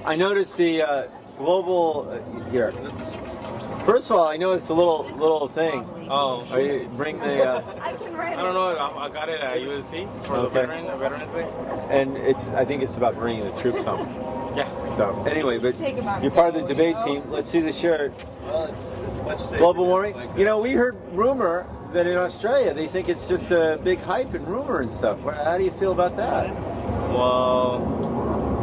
I noticed the global here. First of all, I noticed a little thing. Oh, are you bring the? I don't know. I got it at USC for the Veterans Day. And I think it's about bringing the troops home. Yeah. So anyway, but you're part of the debate team. Let's see the shirt. Well, it's much safer. Global warming. You know, we heard rumor that in Australia they think it's just a big hype and rumor and stuff. How do you feel about that? Well,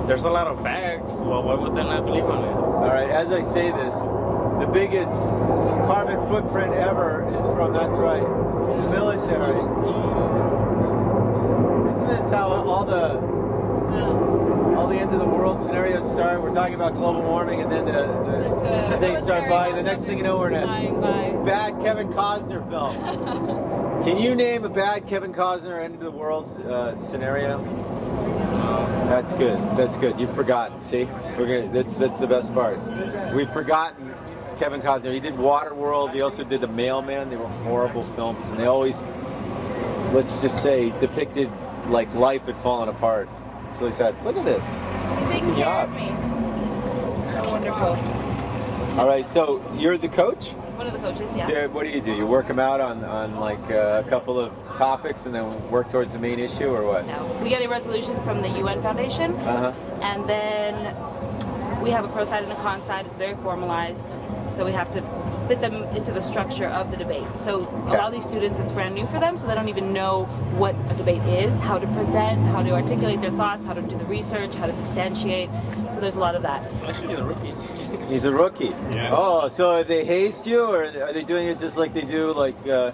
there's a lot of facts. Well, why would they not believe on it? All right. As I say this, the biggest carbon footprint ever is from, that's right, the military. Isn't this how all the end of the world scenarios start? We're talking about global warming, and then the things start by. The next thing you know, we're in a bad Kevin Costner film. Can you name a bad Kevin Costner end of the world scenario? That's good. That's good. You've forgotten. See, that's the best part. We've forgotten Kevin Costner. He did Waterworld. He also did The Mailman. They were horrible films, and they always, let's just say, depicted like life had fallen apart. So he said, "Look at this." He's taking care of me. So wonderful. All right. So you're the coach? One of the coaches, yeah. What do? You work them out on like a couple of topics and then work towards the main issue, or what? No. We get a resolution from the UN Foundation, and then we have a pro side and a con side. It's very formalized, so we have to fit them into the structure of the debate. So a lot of these students, it's brand new for them, so they don't even know what a debate is, how to present, how to articulate their thoughts, how to do the research, how to substantiate. So there's a lot of that. Actually, he's a rookie. He's a rookie. Yeah. Oh, so they haste you, or are they doing it just like they do, like the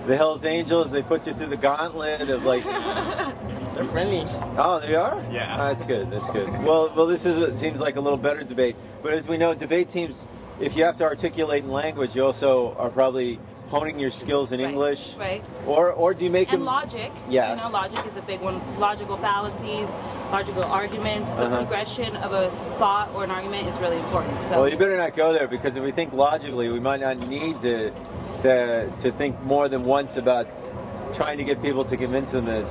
Hells Angels? They put you through the gauntlet of like. They're friendly. Oh, they are? Yeah. Oh, that's good. That's good. Well, this seems like a little better debate. But as we know, debate teams, if you have to articulate in language, you also are probably honing your skills in English. Right. Or do you make them? And logic. Yes. You know, logic is a big one. Logical fallacies, logical arguments, the progression of a thought or an argument is really important. So. Well, you better not go there, because if we think logically, we might not need to think more than once about trying to get people to convince them that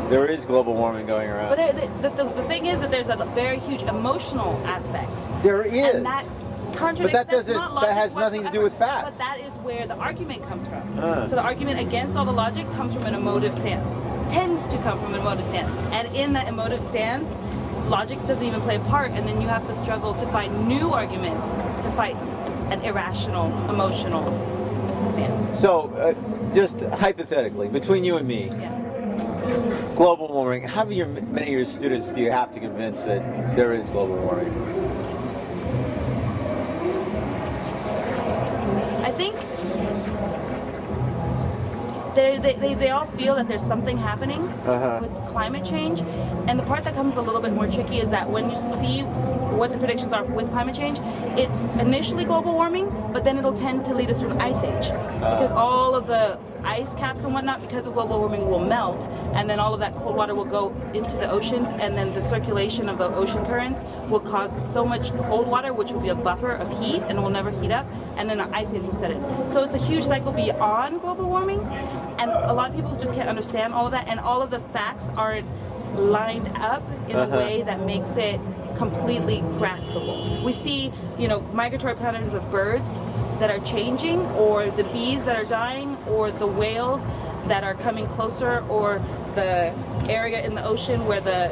there is global warming going around. But the thing is that there's a very huge emotional aspect. There is. And that contradicts. But that has nothing to do with facts. But that is where the argument comes from. So the argument against all the logic comes from an emotive stance. Tends to come from an emotive stance. And in that emotive stance, logic doesn't even play a part, and then you have to struggle to find new arguments to fight an irrational, emotional stance. So, just hypothetically, between you and me, global warming, how many of your students do you have to convince that there is global warming? I think they all feel that there's something happening with climate change, and the part that comes a little bit more tricky is that when you see what the predictions are with climate change, it's initially global warming, but then it'll tend to lead us to an ice age, because all of the ice caps and whatnot, because of global warming, will melt, and then all of that cold water will go into the oceans, and then the circulation of the ocean currents will cause so much cold water, which will be a buffer of heat and will never heat up, and then an ice age will set in. So it's a huge cycle beyond global warming, and a lot of people just can't understand all of that, and all of the facts aren't lined up in a way that makes it completely graspable. We see, you know, migratory patterns of birds that are changing, or the bees that are dying, or the whales that are coming closer, or the area in the ocean where the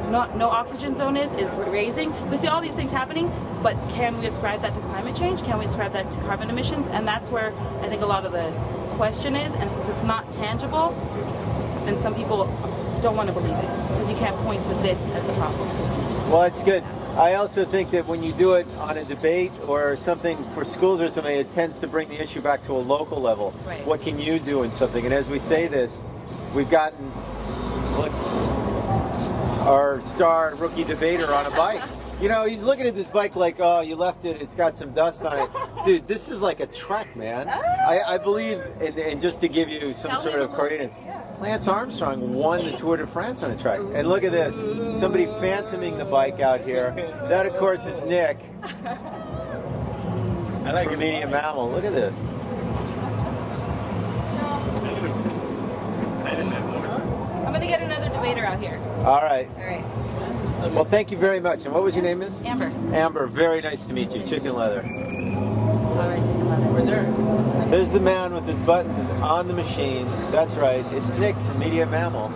no oxygen zone is raising. We see all these things happening, but can we ascribe that to climate change? Can we ascribe that to carbon emissions? And that's where I think a lot of the question is, and since it's not tangible, then some people don't want to believe it, because you can't point to this as the problem. Well, it's good. I also think that when you do it on a debate or something for schools or something, it tends to bring the issue back to a local level. Right. What can you do in something? And as we say this, we've gotten, look, our star rookie debater on a bike. You know, he's looking at this bike like, oh, you left it, it's got some dust on it. Dude, this is like a trek, man. I believe, and just to give you some sort of credence, Lance Armstrong won the Tour de France on a trek. And look at this, somebody phantoming the bike out here. That, of course, is Nick. I like a medium mammal. Look at this. I'm going to get another debater out here. All right. All right. Well, thank you very much. And what was your name, Miss? Amber. Amber, very nice to meet you. Chicken leather. All right, chicken leather. Where's there? There's the man with his buttons on the machine. That's right. It's Nick from Media Mammal.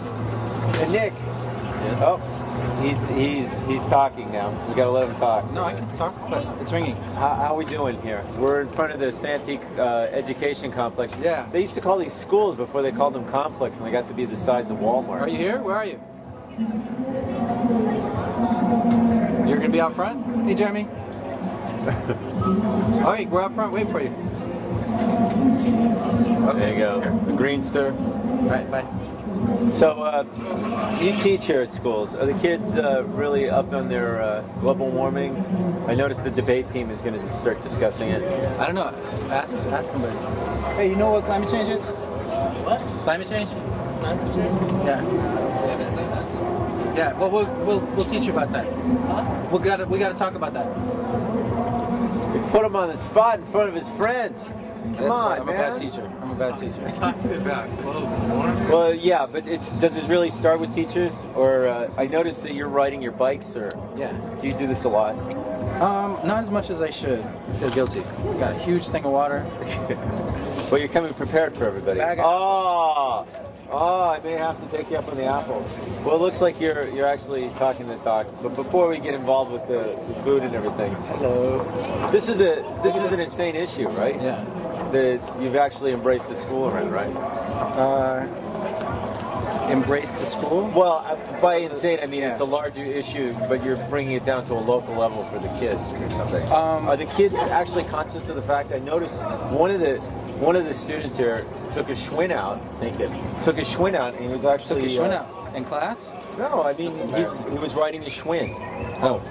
And Nick. Yes. Oh, he's talking now. We gotta let him talk. No, I can talk, but it's ringing. How we doing here? We're in front of the Santee Education Complex. Yeah. They used to call these schools before they called them complex, and they got to be the size of Walmart. Are you here? Where are you? You're gonna be out front? Hey, Jeremy. All right, we're out front. Wait for you. Okay, there you go. The Greenster. All right, bye. So, you teach here at schools. Are the kids really up on their global warming? I noticed the debate team is going to start discussing it. I don't know. Ask somebody. Hey, you know what climate change is? What? Climate change? Climate change? Yeah. Yeah. Well, we'll teach you about that. Huh? We gotta talk about that. We put him on the spot in front of his friends. Come on, I'm a bad teacher. I'm a bad teacher. Talking about global warming. Well, yeah, but does it really start with teachers? Or I noticed that you're riding your bikes, or Yeah. do you do this a lot? Not as much as I should. I feel guilty. Got a huge thing of water. Well, you're coming prepared for everybody. Oh, I may have to take you up on the apple. Well, it looks like you're actually talking the talk. But before we get involved with the food and everything, Hello. this is an insane issue, right? Yeah. That you've actually embraced the school around, right? Embrace the school? Well, by insane, I mean it's a larger issue, but you're bringing it down to a local level for the kids or something. Are the kids actually conscious of the fact? I noticed one of the students here took a Schwinn out. Thank you. Took a Schwinn out, and he was actually Took a Schwinn out in class? No, I mean he was riding a Schwinn. Oh.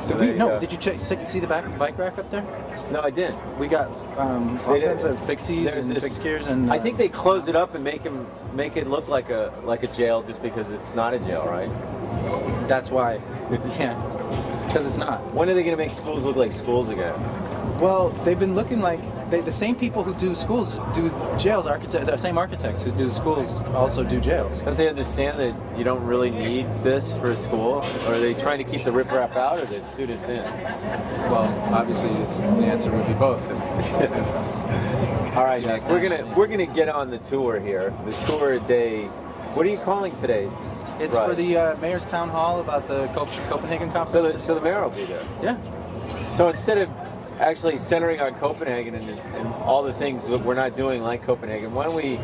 So did you see the bike rack up there? No, I didn't. We got all kinds of fixies and fixed gears, and I think they close it up and make it look like a jail just because it's not a jail, right? That's why. Yeah, because it's not. When are they going to make schools look like schools again? Well, they've been looking like the same people who do schools do jails. The same architects who do schools also do jails. Don't they understand that you don't really need this for a school? Or are they trying to keep the riprap out or the students in? Well, obviously, the answer would be both. All right, Nick, we're gonna get on the tour here. The tour day. What are you calling today's? It's for the mayor's town hall about the Copenhagen conference. So the mayor will be there. Yeah. So instead of actually centering on Copenhagen and all the things that we're not doing like Copenhagen, why don't we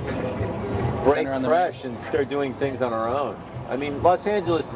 break fresh and start doing things on our own? I mean, Los Angeles,